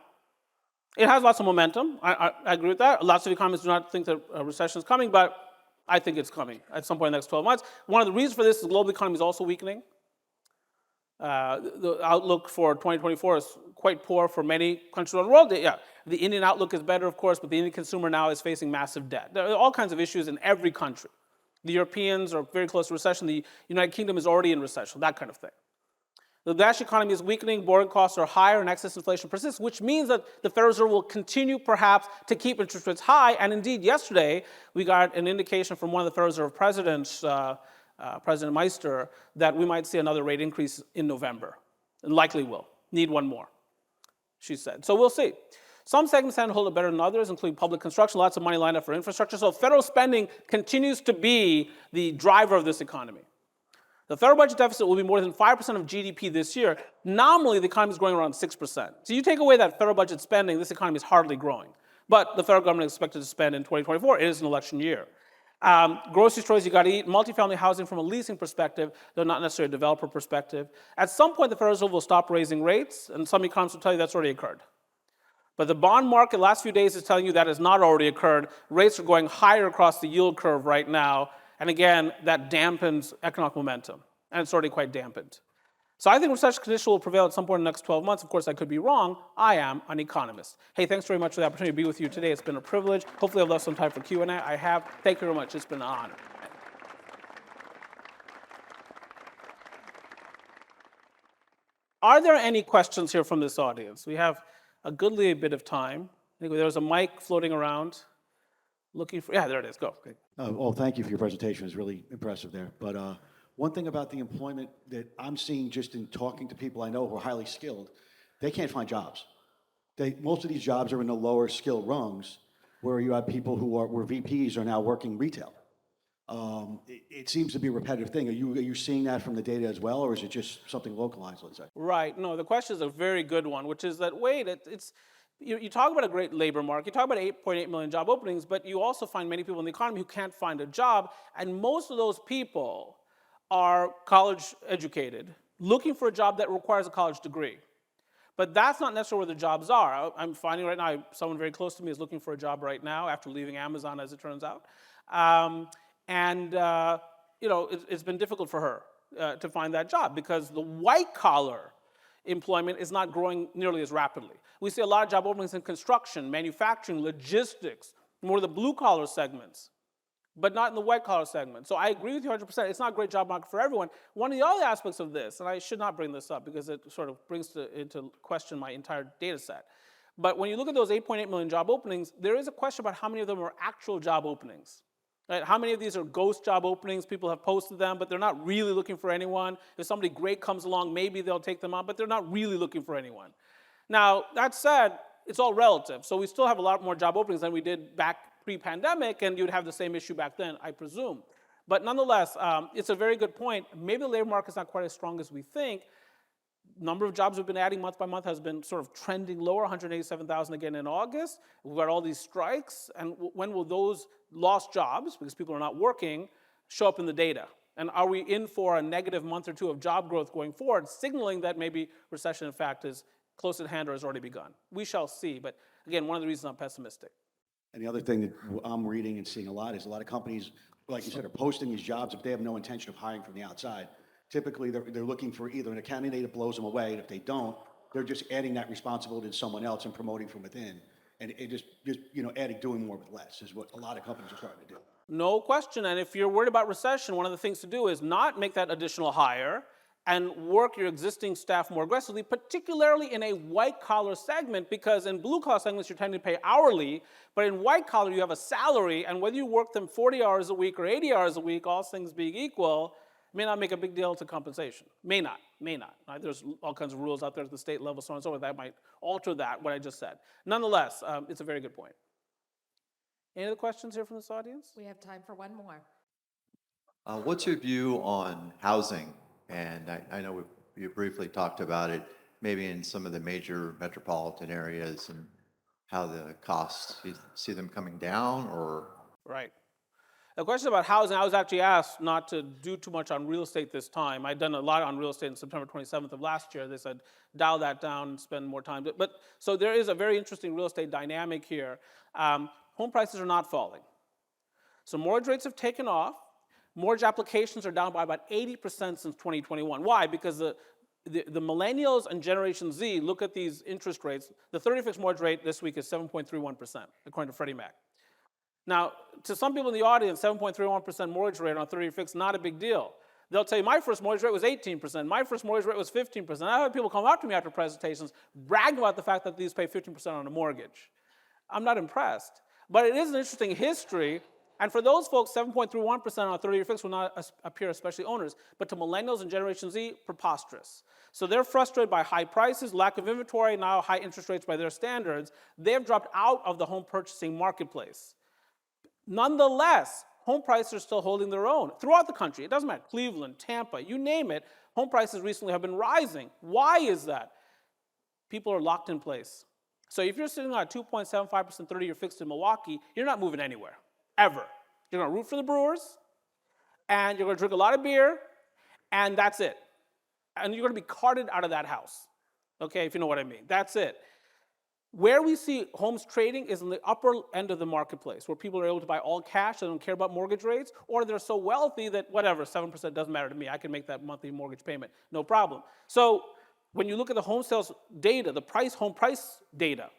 It has lots of momentum. I agree with that. Lots of economists do not think that a recession is coming, but I think it's coming at some point in the next 12 months. One of the reasons for this is the global economy is also weakening. The outlook for 2024 is quite poor for many countries around the world. Yeah, the Indian outlook is better, of course, but the Indian consumer now is facing massive debt. There are all kinds of issues in every country. The Europeans are very close to recession. The United Kingdom is already in recession, that kind of thing. The national economy is weakening, borrowing costs are higher, and excess inflation persists, which means that the Federal Reserve will continue perhaps to keep interest rates high. And indeed, yesterday, we got an indication from one of the Federal Reserve presidents, President Meister, that we might see another rate increase in November, and likely will. Need one more, she said. So we'll see. Some segments tend to hold it better than others, including public construction, lots of money lined up for infrastructure. So federal spending continues to be the driver of this economy. The federal budget deficit will be more than 5% of GDP this year. Nominally, the economy is growing around 6%. So you take away that federal budget spending, this economy is hardly growing. But the federal government is expected to spend in 2024. It is an election year. Grocery stores, you got to eat. Multifamily housing from a leasing perspective, though not necessarily a developer perspective. At some point, the Federal Reserve will stop raising rates, and some economists will tell you that's already occurred. But the bond market last few days is telling you that has not already occurred. Rates are going higher across the yield curve right now. And again, that dampens economic momentum, and it's already quite dampened. So I think recession conditions will prevail at some point in the next 12 months. Of course, I could be wrong. I am an economist. Hey, thanks very much for the opportunity to be with you today. It's been a privilege. Hopefully I've left some time for Q&A. I have. Thank you very much. It's been an honor. Are there any questions here from this audience? We have a goodly bit of time. I think there's a mic floating around. Looking for, yeah, there it is. Go. Okay. Thank you for your presentation. It was really impressive there. But one thing about the employment that I'm seeing just in talking to people I know who are highly skilled, they can't find jobs. Most of these jobs are in the lower skill rungs, where you have people where VPs are now working retail. It seems to be a repetitive thing. Are you seeing that from the data as well, or is it just something localized, let's say? Right. No, the question is a very good one, which is that, wait, you talk about a great labor market, you talk about 8.8 million job openings, but you also find many people in the economy who can't find a job, and most of those people are college educated, looking for a job that requires a college degree. But that's not necessarily where the jobs are. I'm finding right now, someone very close to me is looking for a job right now after leaving Amazon, as it turns out. It's been difficult for her to find that job because the white collar employment is not growing nearly as rapidly. We see a lot of job openings in construction, manufacturing, logistics, more of the blue collar segments, but not in the white collar segment. So I agree with you 100%. It's not a great job market for everyone. One of the other aspects of this, and I should not bring this up because it sort of brings into question my entire data set. But when you look at those 8.8 million job openings, there is a question about how many of them are actual job openings. Right? How many of these are ghost job openings? People have posted them, but they're not really looking for anyone. If somebody great comes along, maybe they'll take them on, but they're not really looking for anyone. Now, that said, it's all relative. So we still have a lot more job openings than we did back pre-pandemic, and you'd have the same issue back then, I presume. But nonetheless, it's a very good point. Maybe the labor market's not quite as strong as we think. Number of jobs we've been adding month by month has been sort of trending lower, 187,000 again in August. We've got all these strikes, and when will those lost jobs, because people are not working, show up in the data? And are we in for a negative month or two of job growth going forward, signaling that maybe recession, in fact, is close at hand or has already begun? We shall see, but again, one of the reasons I'm pessimistic. And the other thing that I'm reading and seeing a lot is a lot of companies, like you said, are posting these jobs if they have no intention of hiring from the outside. Typically, they're looking for either a candidate that blows them away, and if they don't, they're just adding that responsibility to someone else and promoting from within. And it just doing more with less is what a lot of companies are starting to do. No question, and if you're worried about recession, one of the things to do is not make that additional hire and work your existing staff more aggressively, particularly in a white-collar segment, because in blue-collar segments, you're tending to pay hourly, but in white-collar, you have a salary, and whether you work them 40 hours a week or 80 hours a week, all things being equal, may not make a big deal to compensation. May not. Right? There's all kinds of rules out there at the state level, so on and so forth, that might alter that, what I just said. Nonetheless, it's a very good point. Any other questions here from this audience? We have time for one more. What's your view on housing? And I know you briefly talked about it, maybe in some of the major metropolitan areas and how the costs, you see them coming down or? Right. The question about housing, I was actually asked not to do too much on real estate this time. I'd done a lot on real estate on September 27th of last year. They said, dial that down and spend more time. So there is a very interesting real estate dynamic here. Home prices are not falling. So mortgage rates have taken off. Mortgage applications are down by about 80% since 2021. Why? Because the millennials and Generation Z look at these interest rates. The 30-year fixed mortgage rate this week is 7.31%, according to Freddie Mac. Now, to some people in the audience, 7.31% mortgage rate on a 30-year fixed, not a big deal. They'll tell you, my first mortgage rate was 18%. My first mortgage rate was 15%. I have people come up to me after presentations, brag about the fact that these pay 15% on a mortgage. I'm not impressed. But it is an interesting history. And for those folks, 7.31% on a 30-year fix will not appear especially onerous. But to millennials and Generation Z, preposterous. So they're frustrated by high prices, lack of inventory, now high interest rates by their standards. They have dropped out of the home purchasing marketplace. Nonetheless, home prices are still holding their own throughout the country. It doesn't matter, Cleveland, Tampa, you name it, home prices recently have been rising. Why is that? People are locked in place. So if you're sitting on a 2.75% 30-year fixed in Milwaukee, you're not moving anywhere, ever. You're going to root for the Brewers, and you're going to drink a lot of beer, and that's it. And you're going to be carted out of that house, okay, if you know what I mean. That's it. Where we see homes trading is in the upper end of the marketplace, where people are able to buy all cash, they don't care about mortgage rates, or they're so wealthy that whatever, 7% doesn't matter to me. I can make that monthly mortgage payment, no problem. So when you look at the home sales data, the home price data,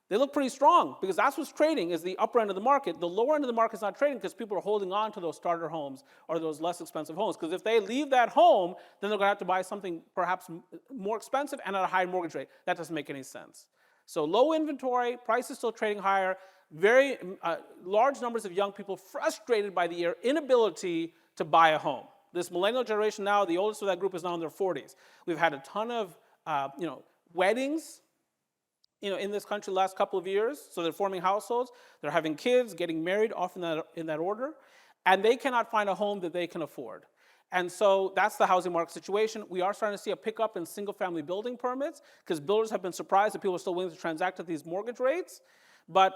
they look pretty strong because that's what's trading is the upper end of the market. The lower end of the market is not trading because people are holding on to those starter homes or those less expensive homes. Because if they leave that home, then they're going to have to buy something perhaps more expensive and at a higher mortgage rate. That doesn't make any sense. So low inventory, prices still trading higher, very large numbers of young people frustrated by the inability to buy a home. This millennial generation now, the oldest of that group is now in their 40s. We've had a ton of weddings in this country the last couple of years, so they're forming households, they're having kids, getting married, often in that order, and they cannot find a home that they can afford. And so that's the housing market situation. We are starting to see a pickup in single-family building permits because builders have been surprised that people are still willing to transact at these mortgage rates. But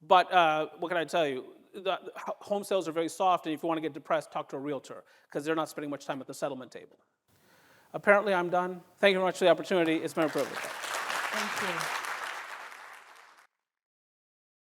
what can I tell you? The home sales are very soft, and if you want to get depressed, talk to a realtor because they're not spending much time at the settlement table. Apparently, I'm done. Thank you very much for the opportunity. It's been a privilege. Thank you.